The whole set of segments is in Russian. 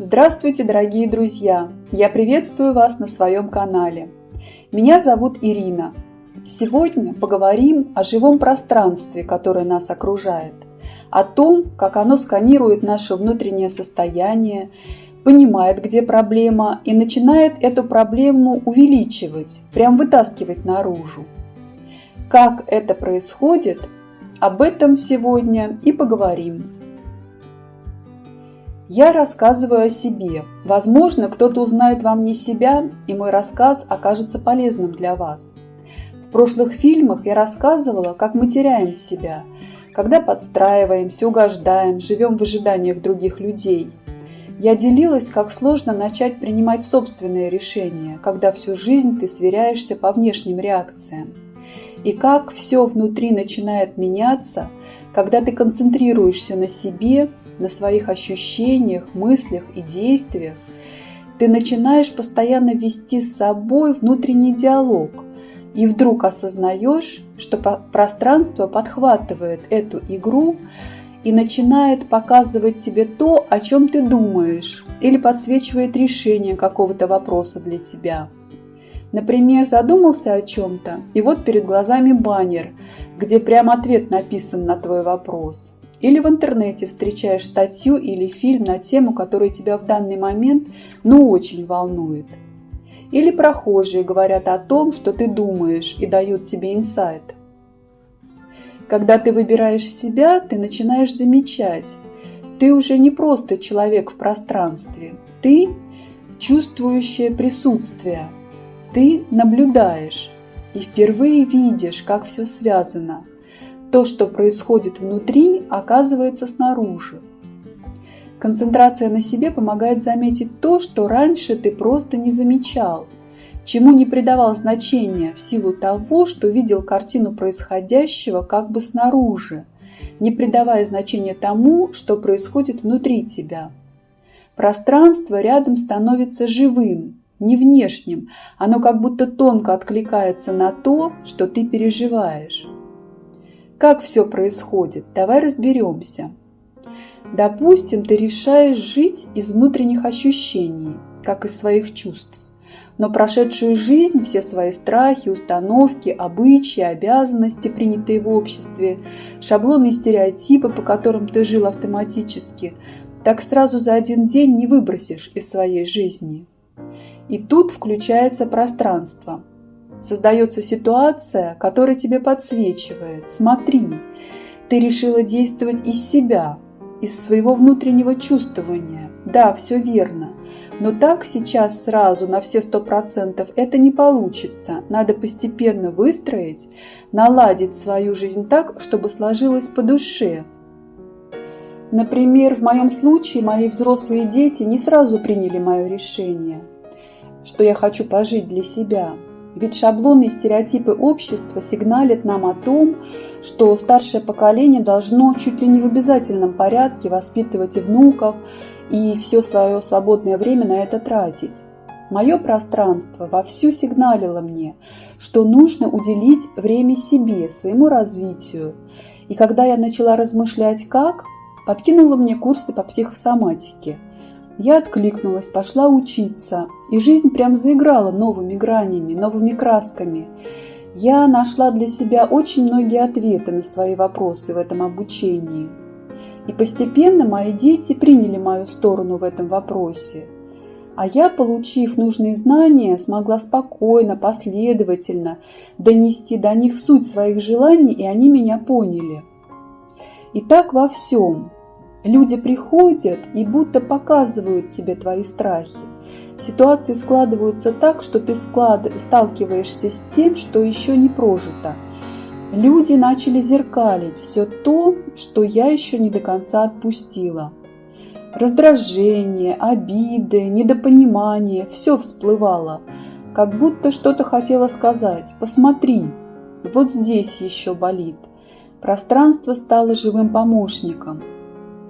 Здравствуйте, дорогие друзья! Я приветствую вас на своем канале. Меня зовут Ирина. Сегодня поговорим о живом пространстве, которое нас окружает, о том, как оно сканирует наше внутреннее состояние, понимает, где проблема, и начинает эту проблему увеличивать, прям вытаскивать наружу. Как это происходит, об этом сегодня и поговорим. Я рассказываю о себе. Возможно, кто-то узнает во мне себя, и мой рассказ окажется полезным для вас. В прошлых фильмах я рассказывала, как мы теряем себя, когда подстраиваемся, угождаем, живем в ожиданиях других людей. Я делилась, как сложно начать принимать собственные решения, когда всю жизнь ты сверяешься по внешним реакциям. И как все внутри начинает меняться, когда ты концентрируешься на себе, на своих ощущениях, мыслях и действиях, ты начинаешь постоянно вести с собой внутренний диалог и вдруг осознаешь, что пространство подхватывает эту игру и начинает показывать тебе то, о чем ты думаешь, или подсвечивает решение какого-то вопроса для тебя. Например, задумался о чем-то, и вот перед глазами баннер, где прям ответ написан на твой вопрос. Или в интернете встречаешь статью или фильм на тему, которая тебя в данный момент очень волнует. Или прохожие говорят о том, что ты думаешь, и дают тебе инсайт. Когда ты выбираешь себя, ты начинаешь замечать. Ты уже не просто человек в пространстве. Ты чувствующее присутствие. Ты наблюдаешь и впервые видишь, как все связано. То, что происходит внутри, оказывается снаружи. Концентрация на себе помогает заметить то, что раньше ты просто не замечал, чему не придавал значения в силу того, что видел картину происходящего как бы снаружи, не придавая значения тому, что происходит внутри тебя. Пространство рядом становится живым, не внешним, оно как будто тонко откликается на то, что ты переживаешь. Как все происходит? Давай разберемся. Допустим, ты решаешь жить из внутренних ощущений, как из своих чувств. Но прошедшую жизнь, все свои страхи, установки, обычаи, обязанности, принятые в обществе, шаблоны и стереотипы, по которым ты жил автоматически, так сразу за один день не выбросишь из своей жизни. И тут включается пространство. Создается ситуация, которая тебе подсвечивает. Смотри, ты решила действовать из себя, из своего внутреннего чувствования. Да, все верно. Но так сейчас сразу на все 100% это не получится. Надо постепенно выстроить, наладить свою жизнь так, чтобы сложилось по душе. Например, в моем случае мои взрослые дети не сразу приняли мое решение, что я хочу пожить для себя. Ведь шаблоны и стереотипы общества сигналят нам о том, что старшее поколение должно чуть ли не в обязательном порядке воспитывать внуков и все свое свободное время на это тратить. Мое пространство вовсю сигналило мне, что нужно уделить время себе, своему развитию. И когда я начала размышлять как, подкинула мне курсы по психосоматике. Я откликнулась, пошла учиться, и жизнь прям заиграла новыми гранями, новыми красками. Я нашла для себя очень многие ответы на свои вопросы в этом обучении. И постепенно мои дети приняли мою сторону в этом вопросе. А я, получив нужные знания, смогла спокойно, последовательно донести до них суть своих желаний, и они меня поняли. И так во всем. Люди приходят и будто показывают тебе твои страхи. Ситуации складываются так, что ты сталкиваешься с тем, что еще не прожито. Люди начали зеркалить все то, что я еще не до конца отпустила. Раздражение, обиды, недопонимание – все всплывало. Как будто что-то хотела сказать. Посмотри, вот здесь еще болит. Пространство стало живым помощником.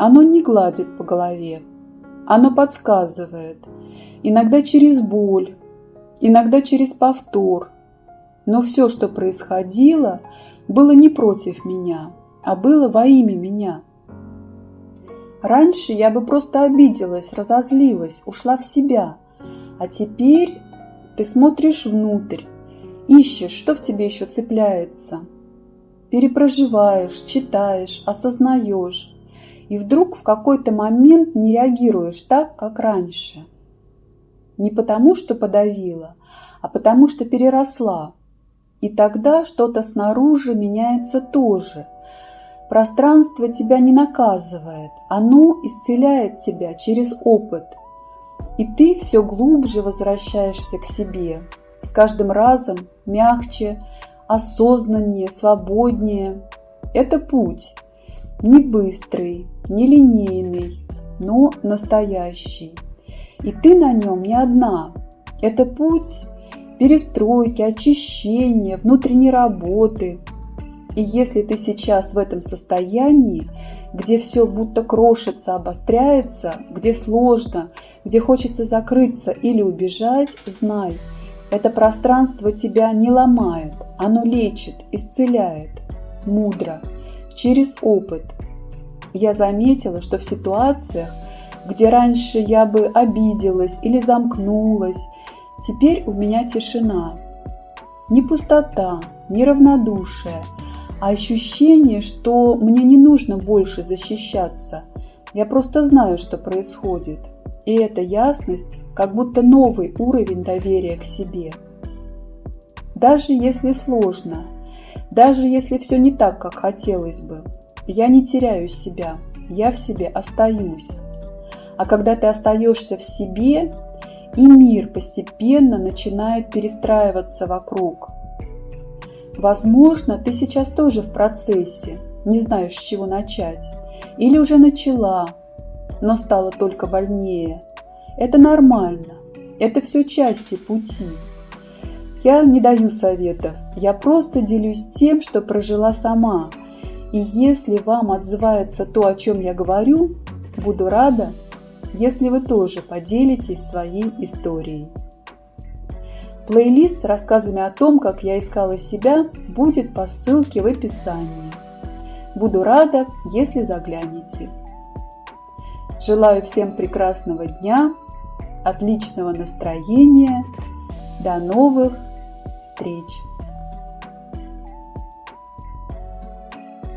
Оно не гладит по голове, оно подсказывает, иногда через боль, иногда через повтор. Но все, что происходило, было не против меня, а было во имя меня. Раньше я бы просто обиделась, разозлилась, ушла в себя. А теперь ты смотришь внутрь, ищешь, что в тебе еще цепляется. Перепроживаешь, читаешь, осознаешь. И вдруг в какой-то момент не реагируешь так, как раньше. Не потому, что подавила, а потому, что переросла. И тогда что-то снаружи меняется тоже. Пространство тебя не наказывает, оно исцеляет тебя через опыт. И ты все глубже возвращаешься к себе, с каждым разом мягче, осознаннее, свободнее. Это путь, не быстрый, не линейный, но настоящий. И ты на нем не одна. Это путь перестройки, очищения, внутренней работы. И если ты сейчас в этом состоянии, где все будто крошится, обостряется, где сложно, где хочется закрыться или убежать, знай, это пространство тебя не ломает, оно лечит, исцеляет, мудро, через опыт. Я заметила, что в ситуациях, где раньше я бы обиделась или замкнулась, теперь у меня тишина. Не пустота, не равнодушие, а ощущение, что мне не нужно больше защищаться. Я просто знаю, что происходит. И эта ясность как будто новый уровень доверия к себе. Даже если сложно, даже если все не так, как хотелось бы, я не теряю себя, я в себе остаюсь. А когда ты остаешься в себе, и мир постепенно начинает перестраиваться вокруг. Возможно, ты сейчас тоже в процессе, не знаешь, с чего начать, или уже начала, но стало только больнее. Это нормально, это все части пути. Я не даю советов, я просто делюсь тем, что прожила сама. И если вам отзывается то, о чем я говорю, буду рада, если вы тоже поделитесь своей историей. Плейлист с рассказами о том, как я искала себя, будет по ссылке в описании. Буду рада, если заглянете. Желаю всем прекрасного дня, отличного настроения. До новых встреч!